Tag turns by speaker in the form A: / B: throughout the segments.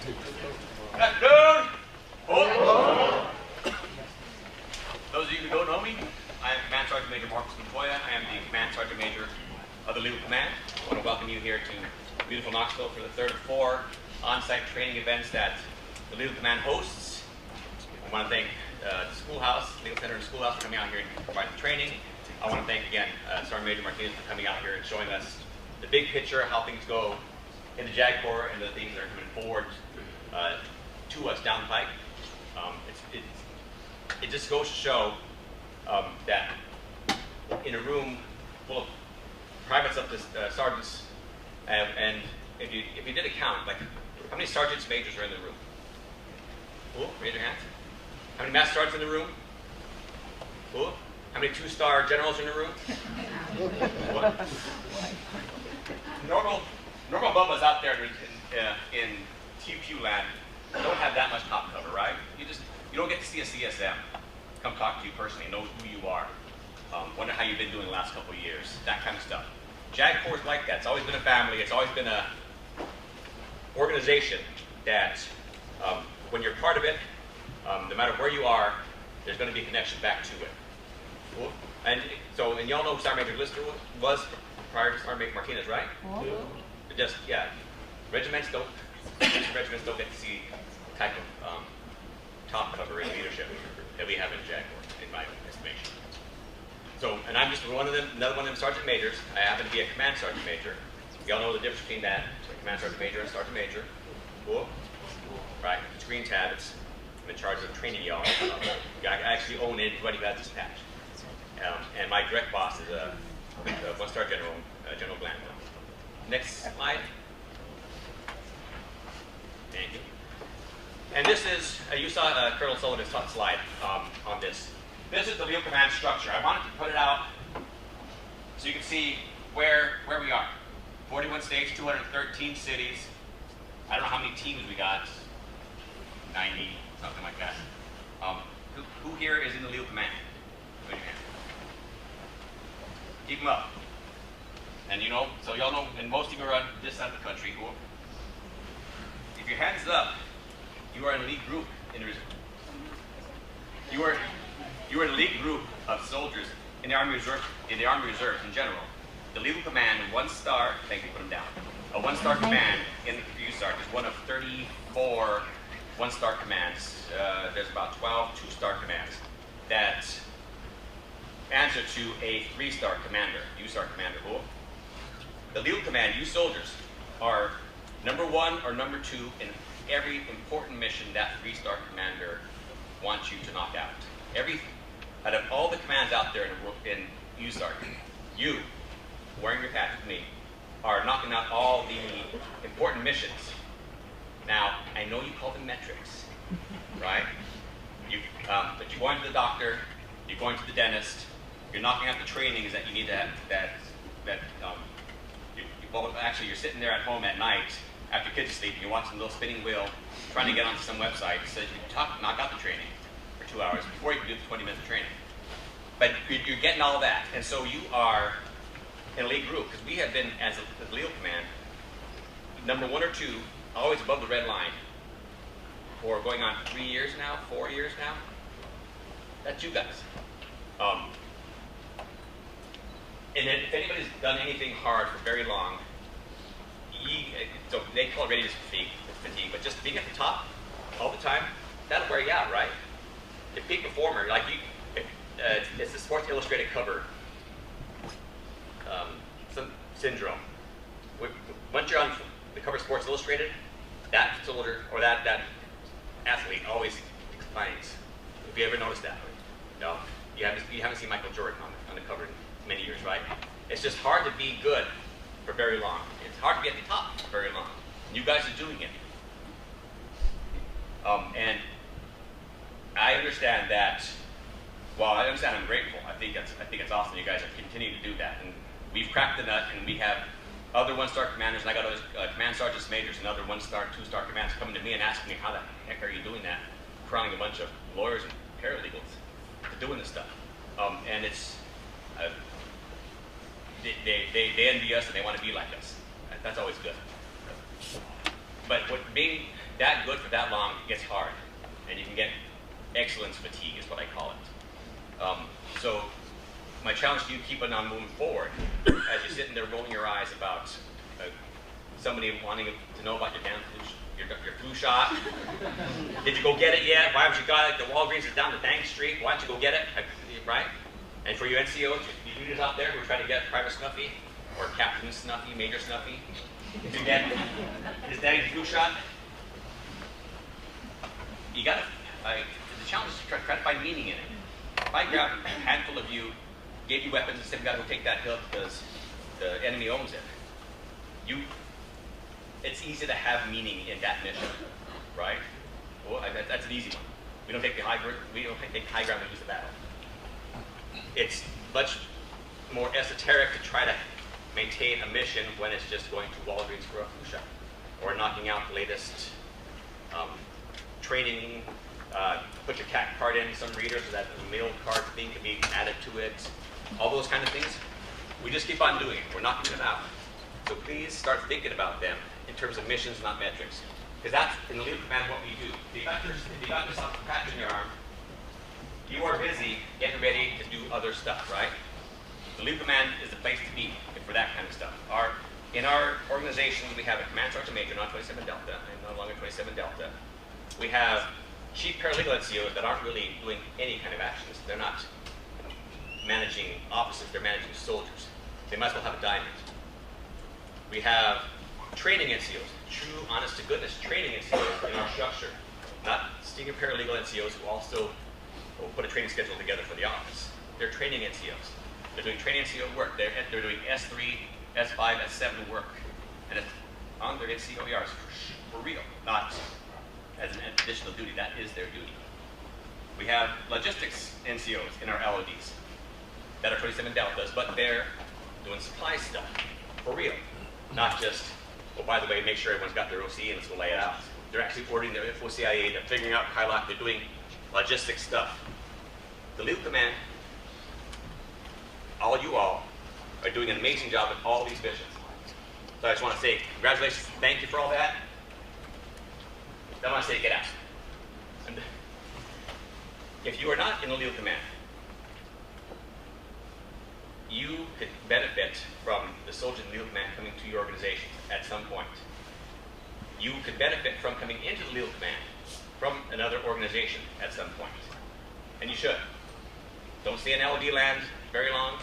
A: Afternoon. Those of you who don't know me, I am Command Sergeant Major Marcus Montoya. I am the Command Sergeant Major of the Legal Command. I want to welcome you here to beautiful Knoxville for the third of 4 on-site training events that the Legal Command hosts. I want to thank the schoolhouse, Legal Center and Schoolhouse for coming out here and providing training. I want to thank again Sergeant Major Martinez for coming out here and showing us the big picture, how things go in the JAG Corps and the things that are coming forward to us down the pike. It just goes to show that in a room full of privates up to sergeants, and if you did a count, like how many sergeants majors are in the room? Cool, raise your hands. How many master sergeants in the room? Cool. How many 2-star generals in the room? What? Normal Bubba's out there in TQ land don't have that much top cover, right? You don't get to see a CSM come talk to you personally, know who you are, wonder how you've been doing the last couple of years, that kind of stuff. JAG Corps is like that. It's always been a family. It's always been a organization that when you're part of it, no matter where you are, there's going to be a connection back to it. Cool. And y'all know who Sergeant Major Lister was prior to Sergeant Major Martinez, right? Oh. Just, yeah, regiments don't get to see the type of top cover in leadership that we have in JAG Corps, in my estimation. So, and I'm just one of them, another one of them sergeant majors. I happen to be a command sergeant major. Y'all know the difference between that, so command sergeant major and sergeant major. Cool. Right, it's green tabs. I'm in charge of training y'all. I actually own anybody who has this patch. And my direct boss is a 1-star general, General Glanville. Next slide. Thank you. And this is, you saw Colonel Sullivan's top slide on this. This is the Legal Command structure. I wanted to put it out so you can see where we are. 41 states, 213 cities. I don't know how many teams we got. 90, something like that. Who here is in the Legal Command? Raise your hand. Keep them up. And you know, so y'all know, and most of you are on this side of the country. Cool. If your hands up, you are in a elite group in the reserve. You are an elite group of soldiers in the Army Reserve, in in general. The Legal Command, 1-star, thank you, put them down. A 1-star command in the USAR is one of 34 1-star commands. There's about 12 2-star commands that answer to a 3-star commander, USAR commander. Cool. The Legal Command, you soldiers, are number 1 or number 2 in every important mission that 3-star commander wants you to knock out. Out of all the commands out there in USAR, you, wearing your patch with me, are knocking out all the important missions. Now, I know you call them metrics, right? But you're going to the doctor, you're going to the dentist, you're knocking out the trainings that you need to have, well, actually, you're sitting there at home at night after your kids are sleeping, you're watching a little spinning wheel, trying to get onto some website that says you can knock out the training for 2 hours before you can do the 20 minutes of training. But you're getting all of that, and so you are in a elite group, because we have been, as a Legal Command, number 1 or 2, always above the red line, for going on 3 years now, 4 years now. That's you guys. And then if anybody's done anything hard for very long, so they call it readiness fatigue, but just being at the top all the time, that'll wear you out, right? The peak performer, like it's the Sports Illustrated cover syndrome. Once you're on the cover of Sports Illustrated, that soldier or that athlete always declines. Have you ever noticed that? No? You haven't seen Michael Jordan on the cover in many years, right? It's just hard to be good for very long. It's hard to be at the top for very long. You guys are doing it. And I understand that. Well, I understand. I'm grateful. I think it's awesome. You guys are continuing to do that, and we've cracked the nut, and we have other 1-star commanders, and I got other command sergeants majors and other 1-star, 2-star commanders coming to me and asking me, how the heck are you doing that? Crawling a bunch of lawyers and paralegals to doing this stuff, and it's they envy us and they want to be like us. That's always good. But being that good for that long, it gets hard. And you can get excellence fatigue is what I call it. So my challenge to you, keep it on moving forward as you're sitting there rolling your eyes about somebody wanting to know about your damn your flu shot. Did you go get it yet? Why haven't you got it? The Walgreens is down the Bank Street. Why don't you go get it? Right? And for you NCOs, you units out there who are trying to get Private Snuffy or Captain Snuffy, Major Snuffy, to get his daddy's flu shot, you got to. The challenge is to try to find meaning in it. If I grab a handful of you, gave you weapons, and said, "We got to go take that hill because the enemy owns it," it's easy to have meaning in that mission, right? Well, that's an easy one. We don't take the high ground. We don't take the high ground and lose the battle. It's much more esoteric to try to maintain a mission when it's just going to Walgreens for a flu shot, or knocking out the latest training. Put your CAC card in some reader so that the mail card thing can be added to it. All those kind of things. We just keep on doing it. We're knocking it out. So please start thinking about them in terms of missions, not metrics. Because that's, in the leader command, what we do. If you got this patch in your arm, you are busy getting ready to do other stuff, right? The leader command is the place to be for that kind of stuff. In our organization, we have a command sergeant major, not 27 Delta, and no longer 27 Delta. We have chief paralegal NCOs that aren't really doing any kind of actions. They're not managing officers, they're managing soldiers. They might as well have a diamond. We have training NCOs, true, honest to goodness training NCOs in our structure. Not senior paralegal NCOs who also will put a training schedule together for the office. They're training NCOs. They're doing training NCO work. They're doing S3, S5, S7 work. And it's on their NCOERs for real, not as an additional duty. That is their duty. We have logistics NCOs in our LODs that are 27 Deltas, but they're doing supply stuff for real. Not just, oh, by the way, make sure everyone's got their OC and let's go lay it out. They're actually ordering their FOCIA, they're figuring out Kylock, they're doing logistics stuff. The legal command, all you all, are doing an amazing job with all these missions. So I just want to say congratulations, thank you for all that. Then I want to say get out. And if you are not in the legal command, you could benefit from the soldiers in the legal command coming to your organization at some point. You could benefit from coming into the legal command from another organization at some point. And you should. Don't stay in LOD land very long.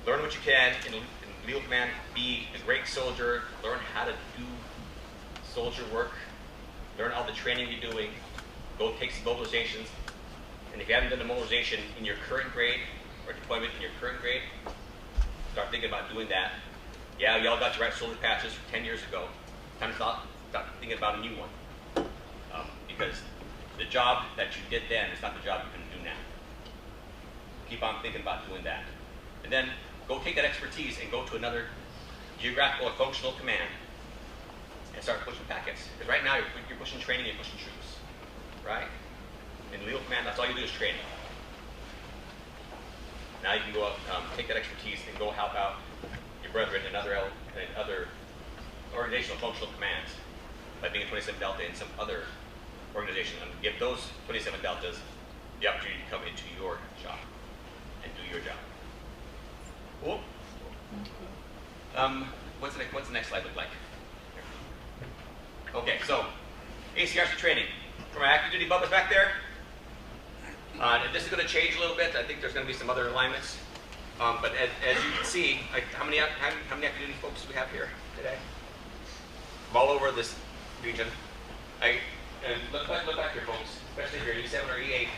A: Learn what you can in legal command. Be a great soldier. Learn how to do soldier work. Learn all the training you're doing. Go take some mobilizations. And if you haven't done a mobilization in your current grade, or deployment in your current grade, start thinking about doing that. Yeah, y'all got your right soldier patches 10 years ago. Time to start thinking about a new one. Because the job that you did then is not the job you can do now. Keep on thinking about doing that. And then go take that expertise and go to another geographical or functional command and start pushing packets. Because right now you're pushing training, you're pushing troops. Right? In legal command, that's all you do is training. Now you can go out, take that expertise and go help out your brethren in other organizational functional commands by being a 27 Delta in some other organization and give those 27 Deltas the opportunity to come into your job and do your job. Cool? What's the next slide look like? Okay, so ACRC training. For my active duty bubbas back there, this is going to change a little bit. I think there's going to be some other alignments. But as you can see, how many active duty folks do we have here today? From all over this region. And look back here, folks, especially if you're E7 or E8.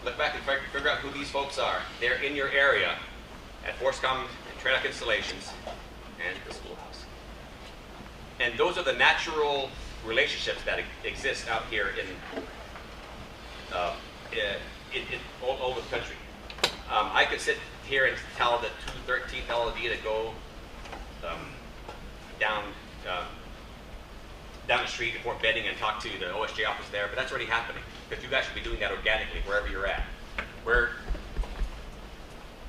A: Look back and figure out who these folks are. They're in your area at ForceCom and Traditionnel installations and the schoolhouse. And those are the natural relationships that exist out here in all over the country. I could sit here and tell the 213th LOD to go down the street to Fort Benning and talk to the OSJ office there, but that's already happening because you guys should be doing that organically wherever you're at. Where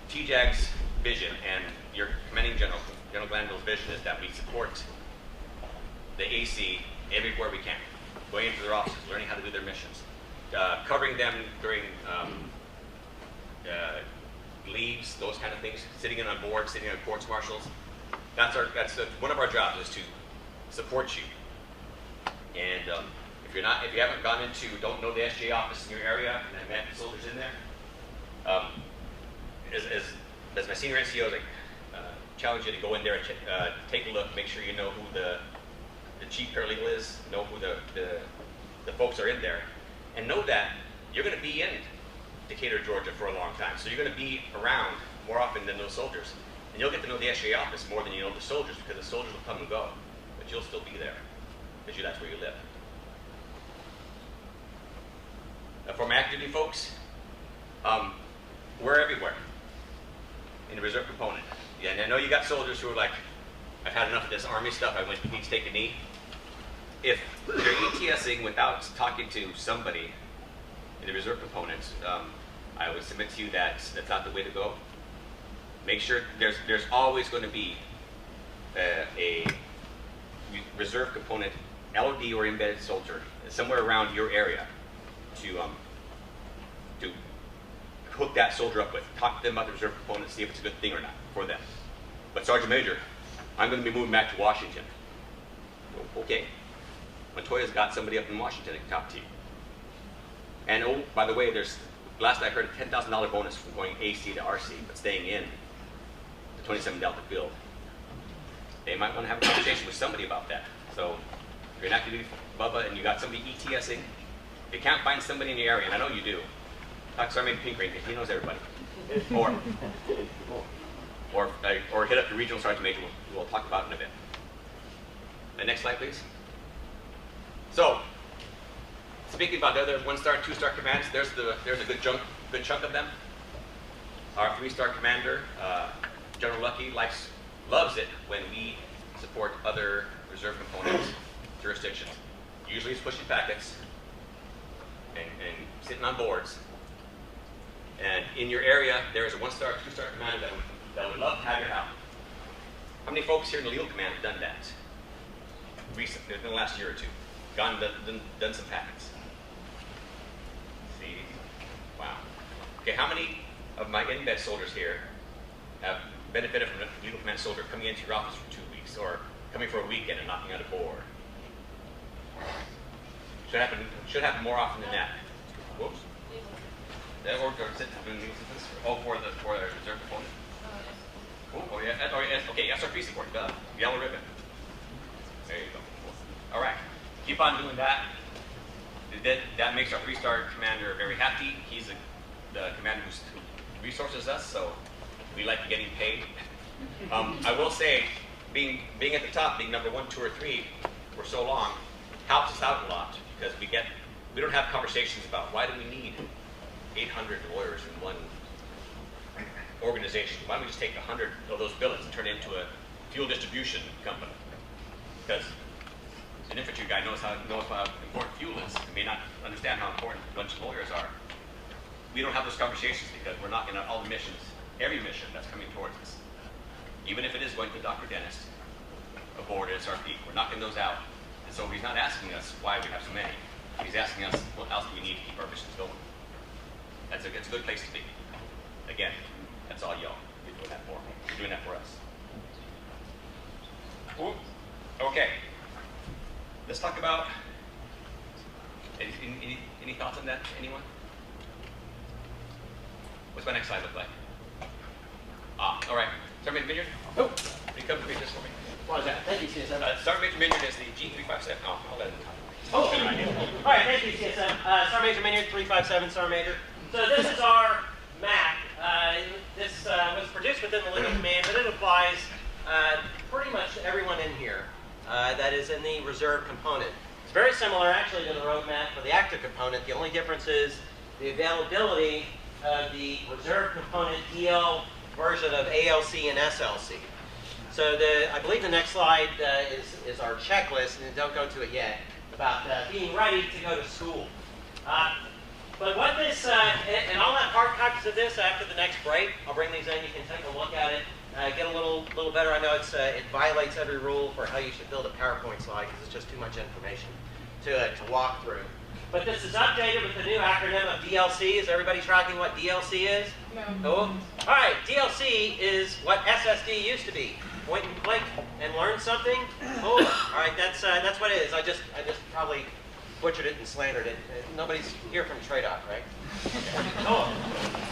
A: TJAG's vision and your commanding General Glanville's vision is that we support the AC everywhere we can. going into their offices, learning how to do their missions, covering them during leaves, those kind of things, sitting in on board, sitting on courts martials. That's one of our jobs is to support you. And if you haven't gone into, don't know the SJ office in your area and have met soldiers in there, as my senior NCOs, I challenge you to go in there and take a look, make sure you know who the chief paralegal is, know who the folks are in there, and know that you're going to be in Decatur, Georgia for a long time. So you're going to be around more often than those soldiers. And you'll get to know the SJ office more than you know the soldiers, because the soldiers will come and go, but you'll still be there, because that's where you live. For my active duty folks, we're everywhere in the reserve component. Yeah, and I know you got soldiers who are like, I've had enough of this Army stuff, I need to take a knee. If you're ETSing without talking to somebody in the reserve components, I would submit to you that that's not the way to go. Make sure there's always going to be a reserve component, LOD or embedded soldier, somewhere around your area to hook that soldier up with. Talk to them about the reserve component, see if it's a good thing or not for them. But Sergeant Major, I'm going to be moving back to Washington. Okay. Montoya's got somebody up in Washington that can talk to you. And oh, by the way, there's, last I heard, a $10,000 bonus from going AC to RC, but staying in the 27 Delta field. They might want to have a conversation with somebody about that. So if you're an active duty Bubba and you got somebody ETSing, if you can't find somebody in the area, and I know you do, talk to Sergeant Pink Rain, because he knows everybody. Or hit up the regional sergeant major, we'll talk about it in a bit. The next slide, please. So, speaking about the other 1-star, 2-star commands, there's a good chunk of them. Our 3-star commander, General Lucky, loves it when we support other reserve components, jurisdictions. Usually it's pushing packets and sitting on boards. And in your area, there is a 1-star, 2-star commander that would love to have your help. How many folks here in the legal command have done that recently, in the last year or two? Gone and done some packets. See? Wow. Okay, how many of my embed soldiers here have benefited from a legal command soldier coming into your office for 2 weeks, or coming for a weekend and knocking on a board? Should happen more often than that. Whoops. Oh, for the reserve component. Oh yeah. Okay, SRP support. Yellow ribbon. There you go. All right. Keep on doing that. That makes our 3-star commander very happy. He's the commander who resources us, so we like getting paid. I will say, being at the top, being number 1, 2, or 3 for so long, helps us out a lot, because we don't have conversations about why do we need 800 lawyers in one organization. Why don't we just take 100 of those billets and turn it into a fuel distribution company? Because an infantry guy knows how important fuel is. He may not understand how important a bunch of lawyers are. We don't have those conversations because we're knocking out all the missions, every mission that's coming towards us. Even if it is going to the doctor dentist, a board at SRP, we're knocking those out. And so he's not asking us why we have so many. He's asking us what else do we need to keep our missions going. It's a good place to be. Again, that's all y'all. You're doing that for me. You're doing that for us. Ooh. Okay. Let's talk about, any thoughts on that, anyone? What's my next slide look like? All right. Sergeant Major Vineyard? Oh, can you come to read this for me?
B: What is that? Thank you, CSM.
A: Sergeant Major Vineyard is the G357. Oh, I'll let him talk.
B: Oh, all right, thank you, CSM. Sergeant Major Vineyard, 357, Sergeant Major. So this is our MAC. This was produced within the legal command, but it applies pretty much to everyone in here that is in the reserve component. It's very similar, actually, to the roadmap for the active component. The only difference is the availability of the reserve component EL version of ALC and SLC. So I believe the next slide is our checklist, and don't go to it yet, about being ready to go to school. But what this, and I'll have hard copies of this after the next break. I'll bring these in, you can take a look at it. get a little better. I know it violates every rule for how you should build a PowerPoint slide because it's just too much information to walk through. But this is updated with the new acronym of DLC. Is everybody tracking what DLC is?
C: No.
B: Cool. All right, DLC is what SSD used to be. Point and click and learn something. Cool. All right, that's what it is. I just probably butchered it and slandered it. Nobody's here from TradeOff, right? Cool.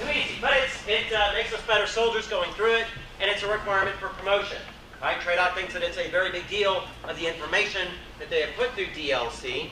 B: Too easy, but it makes us better soldiers going through it, and it's a requirement for promotion. Right? TradeOff thinks that it's a very big deal of the information that they have put through DLC.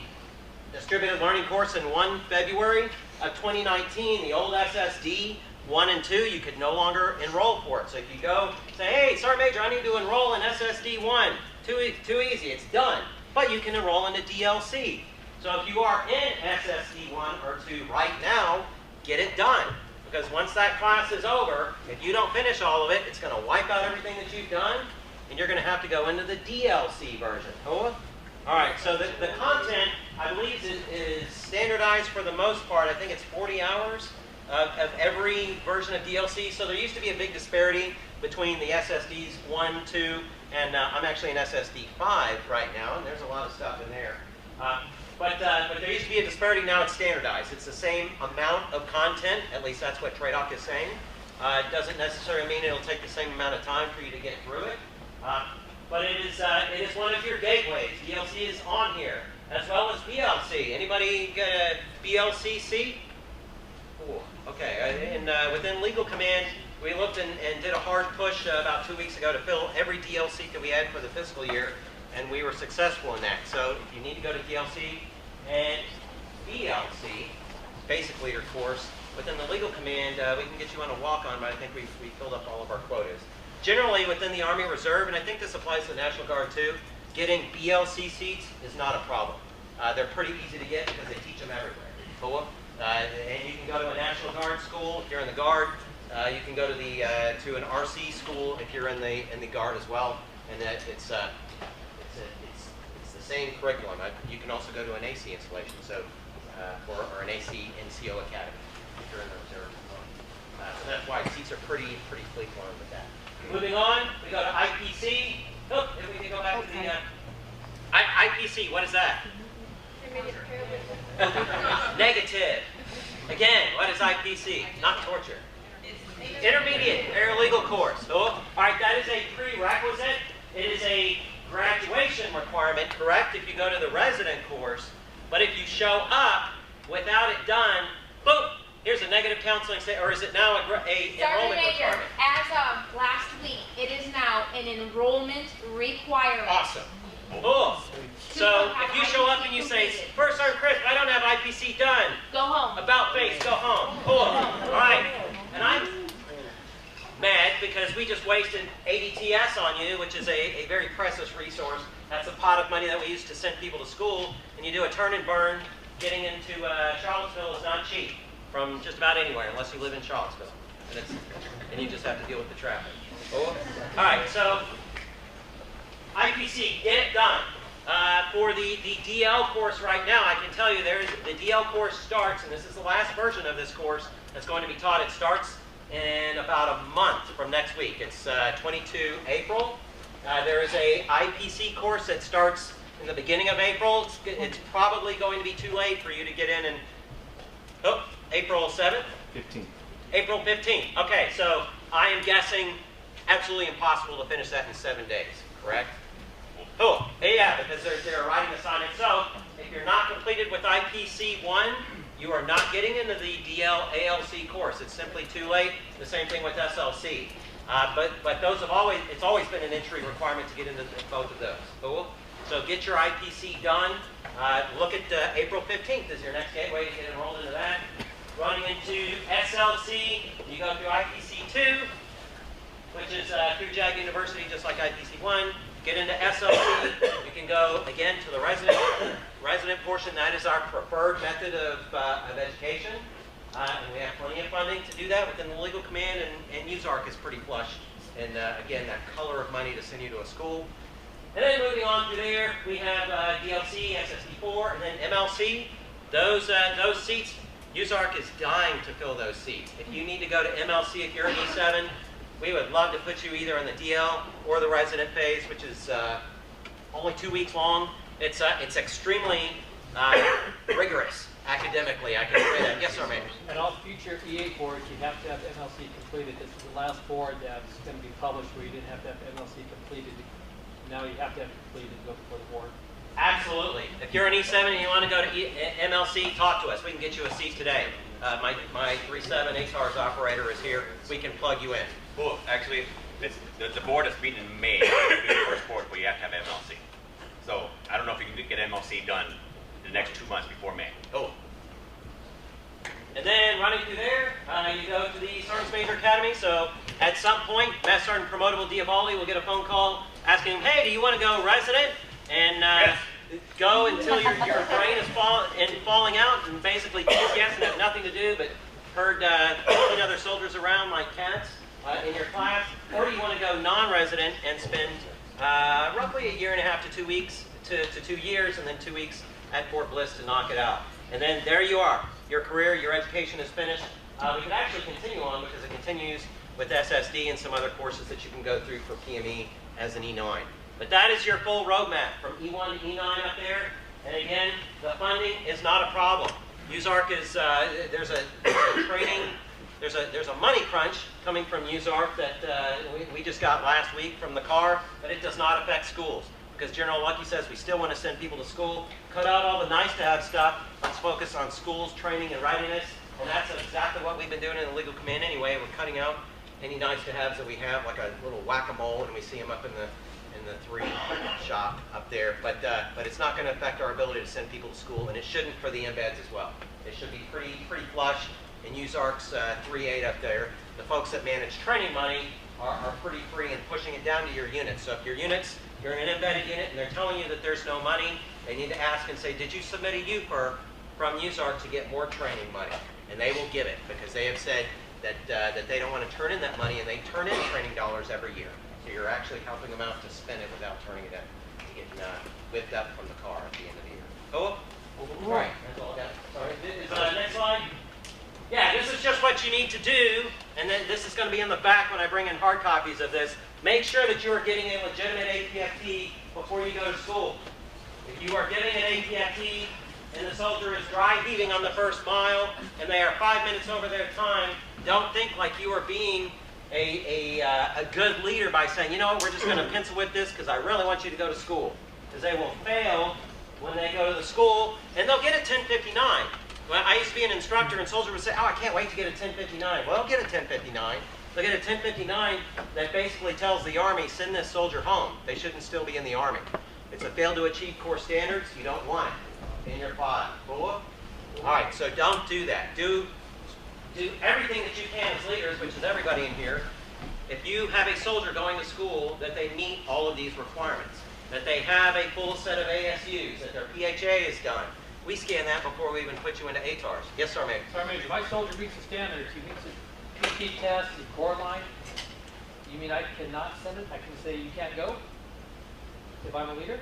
B: Distributed learning course in 1 February of 2019. The old SSD 1 and 2, you could no longer enroll for it. So if you go say, hey, Sergeant Major, I need to enroll in SSD 1. Too easy, it's done. But you can enroll into DLC. So if you are in SSD 1 or 2 right now, get it done. Because once that class is over, if you don't finish all of it, it's going to wipe out everything that you've done, and you're going to have to go into the DLC version. Cool? All right, so the content, I believe, is standardized for the most part. I think it's 40 hours of every version of DLC. So there used to be a big disparity between the SSDs 1, 2, and I'm actually in SSD 5 right now, and there's a lot of stuff in there. But there used to be a disparity. Now it's standardized. It's the same amount of content. At least that's what TradeOff is saying. It doesn't necessarily mean it'll take the same amount of time for you to get through it. But it is one of your gateways. DLC is on here, as well as BLC. Anybody get a BLCC? Cool. Okay. And within Legal Command, we looked and did a hard push about 2 weeks ago to fill every DLC that we had for the fiscal year, and we were successful in that. So if you need to go to DLC and BLC, Basic Leader course, within the Legal Command, we can get you on a walk-on, but I think we filled up all of our quotas. Generally, within the Army Reserve, and I think this applies to the National Guard too, getting BLC seats is not a problem. They're pretty easy to get because they teach them everywhere. Cool. And you can go to a National Guard school if you're in the Guard. You can go to an RC school if you're in the Guard as well, and it's the same curriculum. You can also go to an AC installation, or an AC NCO academy if you're in the reserve. So that's why seats are pretty fleet-formed with that. Moving on, we go to IPC. Oh, if we can go back to the IPC. What is that? Negative. Again, what is IPC? Not torture. Intermediate paralegal course. Oh, all right, that is a prerequisite. It is a graduation requirement, correct, if you go to the resident course. But if you show up without it done, boom, here's a negative counseling, or is it now a enrollment requirement?
C: As of last week, it is now an enrollment requirement.
B: Awesome. Cool. So if you show up and you say, First Sergeant Chris, I don't have IPC done.
C: Go home.
B: About face, go home. Cool. All right. And I'm mad because we just wasted ADTS on you, which is a very precious resource. That's a pot of money that we use to send people to school. And you do a turn and burn. Getting into Charlottesville is not cheap from just about anywhere, unless you live in Charlottesville. And you just have to deal with the traffic. Cool. All right, so IPC, get it done. For the DL course right now, I can tell you the DL course starts, and this is the last version of this course that's going to be taught. It starts in about a month from next week. It's 22 April. There is a IPC course that starts in the beginning of April. It's probably going to be too late for you to get in April 7th? 15th. April 15th. Okay, so I am guessing absolutely impossible to finish that in 7 days, correct? Cool. Yeah, because they're writing assignment. So if you're not completed with IPC 1, you are not getting into the DL ALC course. It's simply too late. The same thing with SLC. But those it's always been an entry requirement to get into both of those. Cool. So get your IPC done. Look at April 15th as your next gateway to get enrolled into that. Running into SLC, you go through IPC 2, which is through JAG University, just like IPC 1. Get into SLC, you can go again to the resident portion. That is our preferred method of education. And we have plenty of funding to do that within the Legal Command, and USARC is pretty flush. And again, that color of money to send you to a school. And then moving on through there, we have DLC, SSD4, and then MLC. Those seats, USARC is dying to fill those seats. If you need to go to MLC if you're an E7, we would love to put you either in the DL or the resident phase, which is only 2 weeks long. It's extremely rigorous academically, I can say that. Yes, sir, ma'am.
D: And all future EA boards, you have to have MLC completed. This is the last board that's going to be published where you didn't have to have MLC completed. Now you have to have it completed to go before the board.
B: Absolutely. If you're an E7 and you want to go to MLC, talk to us. We can get you a seat today. My 3.7 ATARS operator is here. We can plug you in.
A: Well, actually, the board is meeting in May. It'll be the first board where you have to have MLC. So I don't know if you can get MLC done in the next 2 months before May.
B: Oh. And then running through there, you go to the Sergeant's Major Academy. So at some point, Master Sergeant Promotable Diavaldi will get a phone call asking him, hey, do you want to go resident? And
A: Yes.
B: go until your brain is falling out and basically kiss yes and have nothing to do but herd 15 other soldiers around like cats in your class. Or do you want to go non-resident and spend roughly 1.5 to 2 weeks to 2 years and then 2 weeks at Fort Bliss to knock it out. And then there you are. Your career, your education is finished. We could actually continue on because it continues with SSD and some other courses that you can go through for PME as an E9. But that is your full roadmap from E1 to E9 up there. And again, the funding is not a problem. USARC is, there's a training, there's a money crunch coming from USARC that we just got last week from the CAR, but it does not affect schools. Because General Lucky says we still want to send people to school. Cut out all the nice-to-have stuff. Let's focus on schools, training, and readiness. And that's exactly what we've been doing in the legal command anyway. We're cutting out any nice-to-haves that we have, like a little whack-a-mole, and we see them up in the 3 shop up there. But it's not going to affect our ability to send people to school, and it shouldn't for the embeds as well. It should be pretty flush. And USARC's 3.8 up there. The folks that manage training money are pretty free in pushing it down to your units. So if your units, you're in an embedded unit and they're telling you that there's no money, they need to ask and say, did you submit a UFR from USARC to get more training money? And they will give it because they have said that they don't want to turn in that money, and they turn in training dollars every year. So you're actually helping them out to spend it without turning it in, to get whipped up from the car at the end of the year. Oh, all right, that's all I got. Sorry. Next slide. Yeah, this is just what you need to do, and then this is going to be in the back when I bring in hard copies of this. Make sure that you are getting a legitimate APFT before you go to school. If you are getting an APFT and the soldier is dry heaving on the first mile and they are 5 minutes over their time, don't think like you are being a good leader by saying, you know what, we're just going to pencil whip this because I really want you to go to school. Because they will fail when they go to the school, and they'll get a 1059. Well, I used to be an instructor, and soldiers would say, oh, I can't wait to get a 1059. Well, get a 1059. They'll get a 1059 that basically tells the Army, send this soldier home. They shouldn't still be in the Army. It's a fail to achieve core standards. You don't want it in your file. Cool? All right, so don't do that. Do everything that you can as leaders, which is everybody in here. If you have a soldier going to school, that they meet all of these requirements, that they have a full set of ASUs, that their PHA is done. We scan that before we even put you into ATARS. Yes, sir, Major.
D: Sorry, Major, my soldier meets the standards. He meets the PT test, the core line. You mean I cannot send it? I can say you can't go if I'm a leader?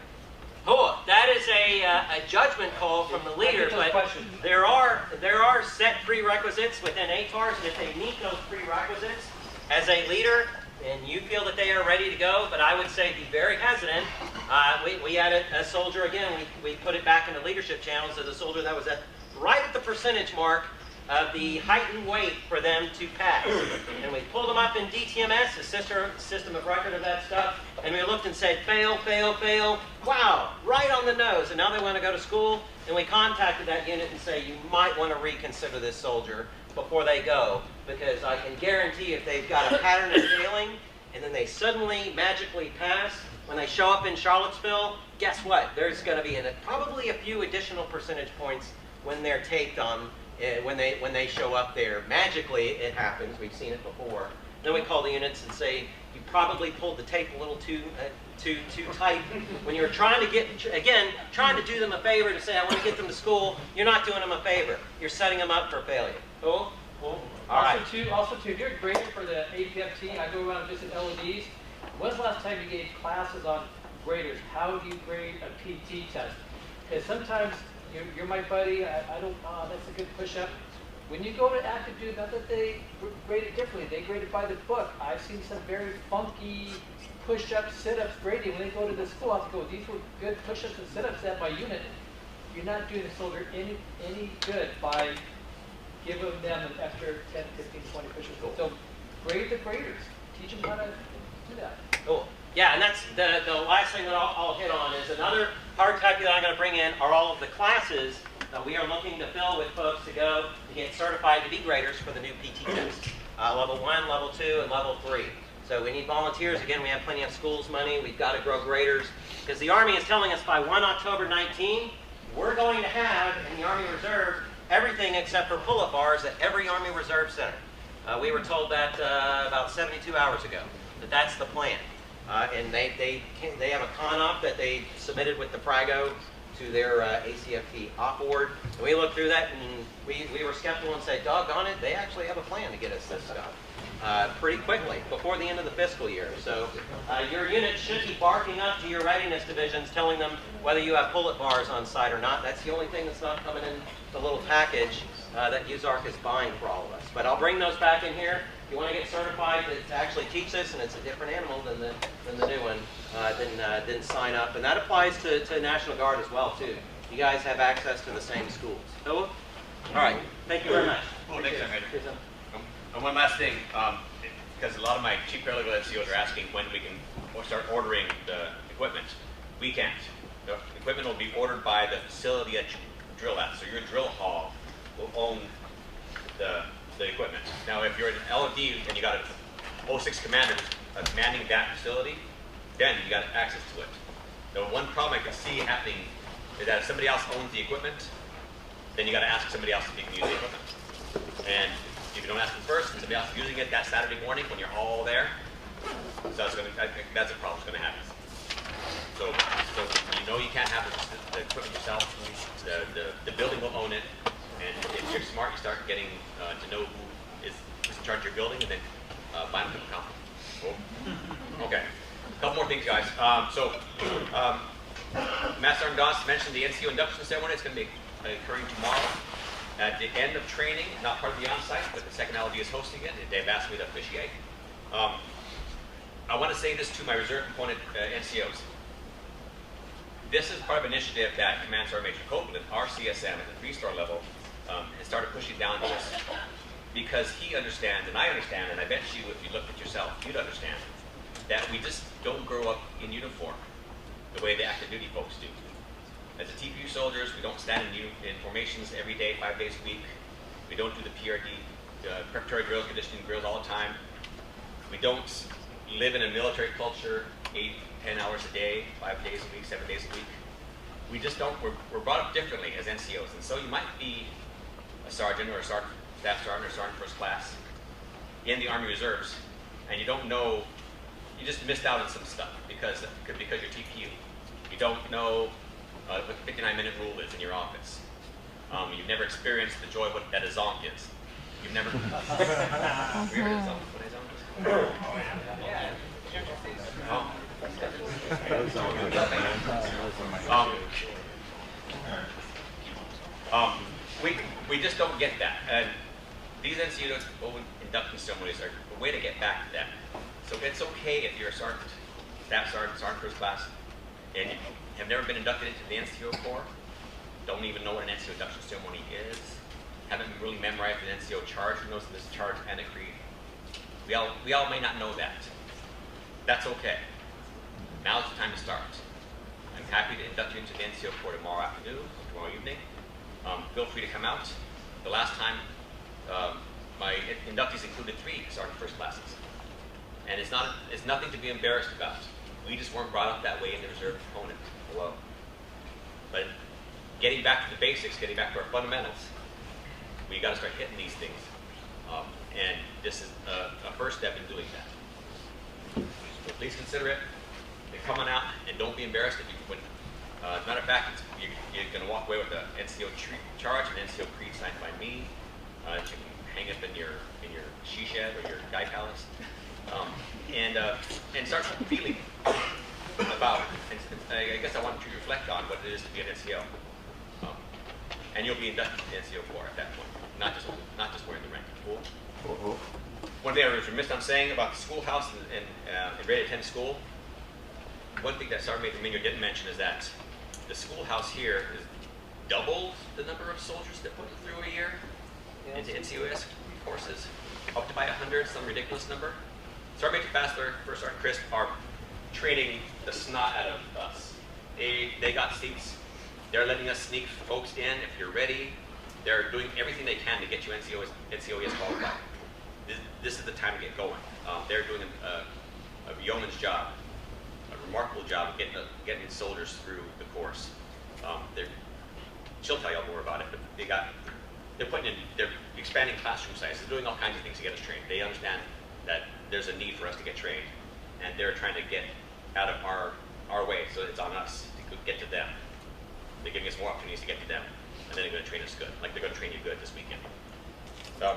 B: Oh, that is a judgment call from the leader, but there are set prerequisites within ATARS, and if they meet those prerequisites as a leader, and you feel that they are ready to go, but I would say be very hesitant. We had a soldier, again, we put it back in the leadership channels as a soldier that was right at the percentage mark of the heightened weight for them to pass. And we pulled them up in DTMS, the system of record of that stuff, and we looked and said, fail, fail, fail. Wow, right on the nose. And now they want to go to school, and we contacted that unit and say, you might want to reconsider this soldier before they go, because I can guarantee if they've got a pattern of failing, and then they suddenly magically pass, when they show up in Charlottesville, guess what? There's going to be probably a few additional percentage points when they're taped on, when they show up there. Magically, it happens. We've seen it before. Then we call the units and say, you probably pulled the tape a little too tight. When you're trying to do them a favor to say, I want to get them to school, you're not doing them a favor. You're setting them up for failure. Cool? Cool. All right.
D: Also, if you're graded for the APFT, I go around and visit LODs. When's the last time you gave classes on graders? How do you grade a PT test? Because sometimes you're my buddy, I don't, that's a good push-up. When you go to active duty, not that they grade it differently, they grade it by the book. I've seen some very funky push-ups, sit-ups grading. When they go to the school, I have to go, these were good push-ups and sit-ups at my unit. You're not doing the soldier any good by giving them an extra 10, 15, 20 push-ups. So grade the graders. Teach them how to do that.
B: Cool. Yeah, and that's the last thing that I'll hit on is another hard copy that I'm going to bring in are all of the classes that we are looking to fill with folks to go to get certified to be graders for the new PT test. Level 1, Level 2, and Level 3. So we need volunteers. Again, we have plenty of schools money. We've got to grow graders. Because the Army is telling us by 1 October 19, we're going to have, in the Army Reserve, everything except for pull-up bars at every Army Reserve Center. We were told that about 72 hours ago, that that's the plan. And they have a con-op that they submitted with the Prago to their ACFT op board. And we looked through that and we were skeptical and said, doggone it, they actually have a plan to get us this stuff pretty quickly, before the end of the fiscal year. So your unit should be barking up to your readiness divisions, telling them whether you have pull-up bars on site or not. That's the only thing that's not coming in the little package that USARC is buying for all of us. But I'll bring those back in here. If you want to get certified to actually teach this, and it's a different animal than the new one, then sign up. And that applies to National Guard as well, too. You guys have access to the same schools. So, all right. Thank you very much.
A: Well, thanks, Major. And one last thing, because a lot of my chief paralegal NCOs are asking when we can start ordering the equipment. We can't. The equipment will be ordered by the facility that you drill at. So your drill hall will own the equipment. Now, if you're an LOD and you got a 06 commander commanding that facility, then you got access to it. The one problem I can see happening is that if somebody else owns the equipment, then you got to ask somebody else if you can use the equipment. And if you don't ask them first, and somebody else is using it that Saturday morning when you're all there, so that's a problem that's going to happen. So you know you can't have the equipment yourself. The building will own it. And if you're smart, you start getting to know who is in charge of your building, and then buy them a coffee. Cool. Okay. A couple more things, guys. Master Sergeant Doss mentioned the NCO induction ceremony. It's going to be occurring tomorrow at the end of training. Not part of the on-site, but the second LOD is hosting it. They've asked me to officiate. I want to say this to my reserve component NCOs. This is part of an initiative that Command Sergeant Major Copeland, our CSM at the 3-star level, has started pushing down to us because he understands, and I understand, and I bet you if you looked at yourself, you'd understand that we just don't grow up in uniform the way the active duty folks do. As a TPU soldiers, we don't stand in formations every day, 5 days a week. We don't do the PRD, preparatory drills, conditioning drills all the time. We don't live in a military culture 8, 10 hours a day, 5 days a week, 7 days a week. We just don't, we're brought up differently as NCOs. And so you might be a sergeant or a staff sergeant or sergeant first class in the Army Reserves, and you don't know, you just missed out on some stuff because you're TPU. You don't know what the 59-minute rule is in your office. You've never experienced the joy of what that a zonk is. You've never, have you heard of zonk? What a zonk is? Yeah. We just don't get that, and these NCO induction ceremonies are a way to get back to that. So it's okay if you're a sergeant, staff sergeant, sergeant first class, and you have never been inducted into the NCO Corps, don't even know what an NCO induction ceremony is, haven't really memorized an NCO charge, who knows this charge and a creed. We all may not know that. That's okay. Now's the time to start. I'm happy to induct you into the NCO Corps tomorrow afternoon, tomorrow evening. Feel free to come out. The last time, my inductees included 3 sergeant first classes. And it's nothing to be embarrassed about. We just weren't brought up that way in the reserve component below. But getting back to the basics, getting back to our fundamentals, we got to start hitting these things. And this is a first step in doing that. So please consider it. Come on out and don't be embarrassed if you win. As a matter of fact, you're going to walk away with an NCO charge and NCO creed signed by me. You can hang up in your she shed or your guy palace, and start feeling about. And I guess I want you to reflect on what it is to be an NCO. and you'll be inducted to the NCO Corps at that point, not just wearing the rank. Cool. One thing I was remiss on saying about the schoolhouse and ready to attend school. One thing that Sergeant Major Minio didn't mention is that the schoolhouse here is double the number of soldiers that put through a year into NCOS courses, up to by 100, some ridiculous number. Sergeant Major Fassler, First Sergeant Crisp are training the snot out of us. They got seats. They're letting us sneak folks in if you're ready. They're doing everything they can to get you NCOS qualified. This is the time to get going. They're doing a yeoman's job, a remarkable job of getting soldiers through the course. She'll tell you more about it, but they're expanding classroom sizes. They're doing all kinds of things to get us trained. They understand that there's a need for us to get trained, and they're trying to get out of our way, so it's on us to get to them. They're giving us more opportunities to get to them, and then they're going to train us good, like they're going to train you good this weekend. So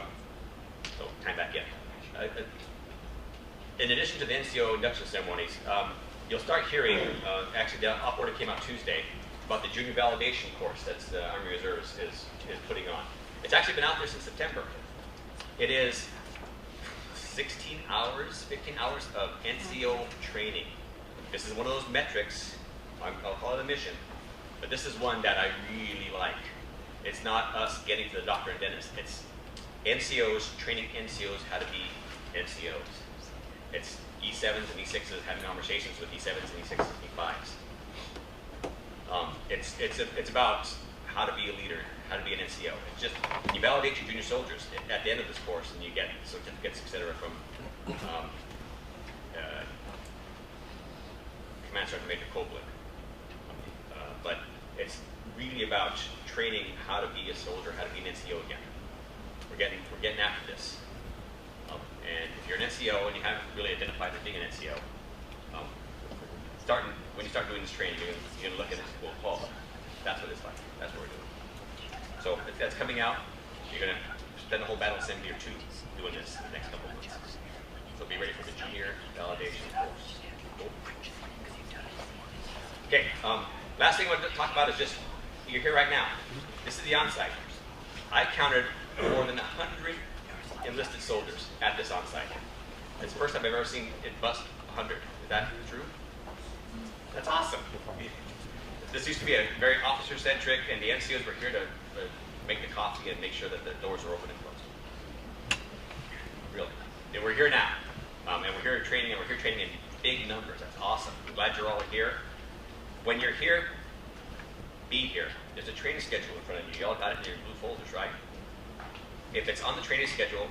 A: time back in. In addition to the NCO induction ceremonies, you'll start hearing, actually the op order came out Tuesday, about the junior validation course that the Army Reserve is putting on. It's actually been out there since September. It is 16 hours, 15 hours of NCO training. This is one of those metrics, I'll call it a mission, but this is one that I really like. It's not us getting to the doctor and dentist. It's NCOs training NCOs how to be NCOs. It's E7s and E6s having conversations with E7s and E6s and E5s. It's about how to be a leader, how to be an NCO. It's just, you validate your junior soldiers at the end of this course, and you get certificates, etc., from Command Sergeant Major Koblik. But it's really about training how to be a soldier, how to be an NCO again. We're getting after this. And if you're an NCO and you haven't really identified as being an NCO, when you start doing this training, you're going to look at it and go, oh, that's what it's like. That's what we're doing. So if that's coming out, you're going to spend a whole battle assembly or two doing this in the next couple of months. So be ready for the junior validation course. Cool. Okay, last thing I want to talk about is just, you're here right now. This is the on-site. I counted more than 100 enlisted soldiers at this on-site. It's the first time I've ever seen it bust 100. Is that true? That's awesome. This used to be a very officer-centric, and the NCOs were here to make the coffee and make sure that the doors are open and closed. Really. And we're here now. And we're here training, and we're here training in big numbers. That's awesome. I'm glad you're all here. When you're here, be here. There's a training schedule in front of you. You all got it in your blue folders, right? If it's on the training schedule,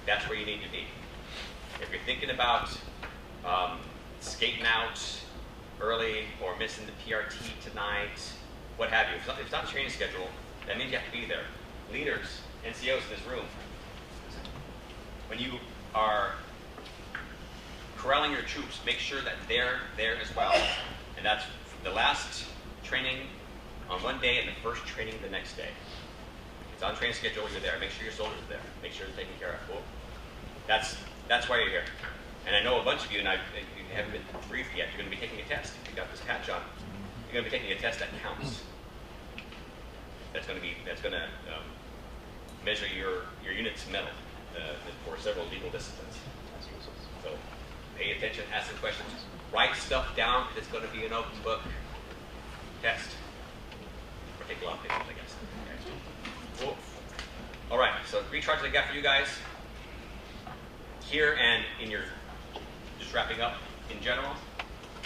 A: that's where you need to be. If you're thinking about skating out early or missing the PRT tonight, what have you, if it's not the training schedule, that means you have to be there. Leaders, NCOs in this room, when you are corralling your troops, make sure that they're there as well. And that's the last training on one day and the first training the next day. It's on training schedule, you're there. Make sure your soldiers are there. Make sure they're taken care of. Cool. That's why you're here. And I know a bunch of you, and you haven't been briefed yet, you're going to be taking a test. If you've got this patch on, you're going to be taking a test that counts. That's going to measure your unit's mettle for several legal disciplines. So pay attention, ask some questions, write stuff down. It's going to be an open book test. Or take a lot of pictures, I guess. Okay. Cool. All right. So 3 charges I got for you guys here and in your. Just wrapping up in general,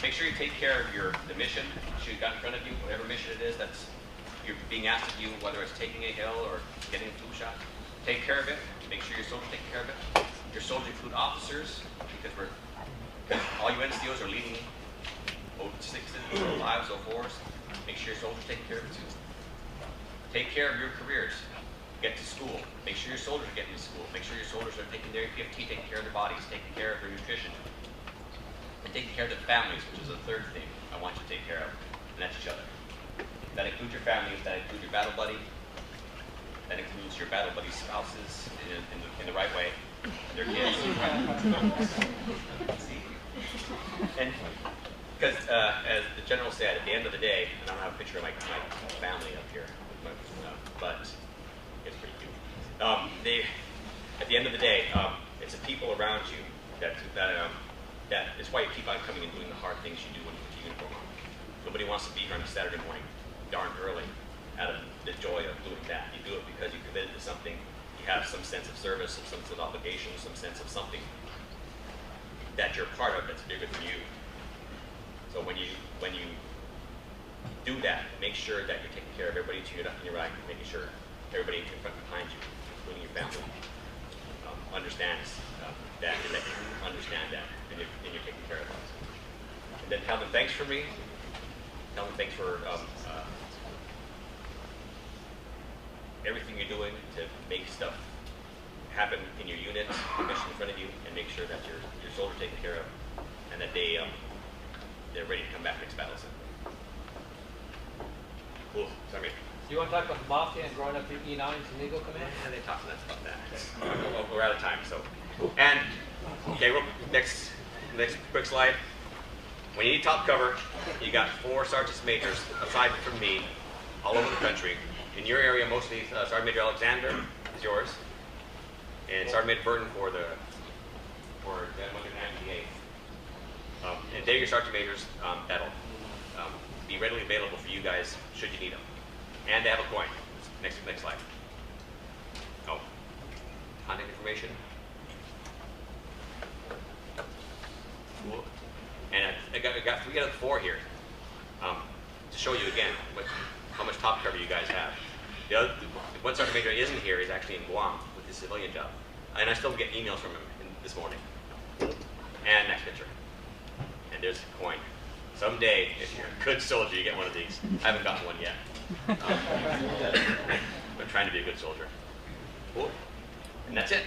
A: make sure you take care of the mission that you've got in front of you, whatever mission it is that's you're being asked to do, whether it's taking a hill or getting a flu shot. Take care of it. Make sure your soldiers take care of it. Your soldiers include officers, because all you NCOs are leading 06s, 05s, 04s. Make sure your soldiers take care of it too. Take care of your careers. Get to school. Make sure your soldiers are getting to school. Make sure your soldiers are taking their PFT, taking care of their bodies, taking care of their nutrition. And taking care of their families, which is the third thing I want you to take care of, and that's each other. That includes your families, that includes your battle buddy, that includes your battle buddy's spouses in the right way, their kids. And Because as the general said, at the end of the day, and I don't have a picture of my family up here, but it's pretty cute. At the end of the day, it's the people around you that is why you keep on coming and doing the hard things you do when you put your uniform on. Nobody wants to be here on a Saturday morning, darn early, out of the joy of doing that. You do it because you're committed to something. You have some sense of service, some sense of obligation, some sense of something that you're part of that's bigger than you. So when you do that, make sure that you're taking care of everybody to your left and your right, making sure everybody in front and behind you, including your family, understands that, and that you understand that, and you're taking care of those. And then tell them thanks for me. Tell them thanks for everything you're doing to make stuff happen in your unit, the mission in front of you, and make sure that your soldiers are taken care of, and that they're ready to come back next battle. Cool. Sorry.
D: Do you want to talk about the mafia and growing up through E9s and legal command?
A: Yeah, they talk nuts about that. We're out of time, so. And, okay, next quick slide. When you need top cover, you got 4 sergeants majors, aside from me, all over the country. In your area, mostly Sergeant Major Alexander is yours, and Sergeant Major Burton for 198. And they're your sergeant majors that'll be readily available for you guys should you need them. And they have a coin. Next slide. Oh, contact information. Cool. And I got 3 out of 4 here to show you again how much top cover you guys have. The one sergeant major that isn't here is actually in Guam with his civilian job, and I still get emails from him this morning. And next picture. And there's a coin. Someday, if you're a good soldier, you get one of these. I haven't gotten one yet. I'm trying to be a good soldier. Cool. And that's it.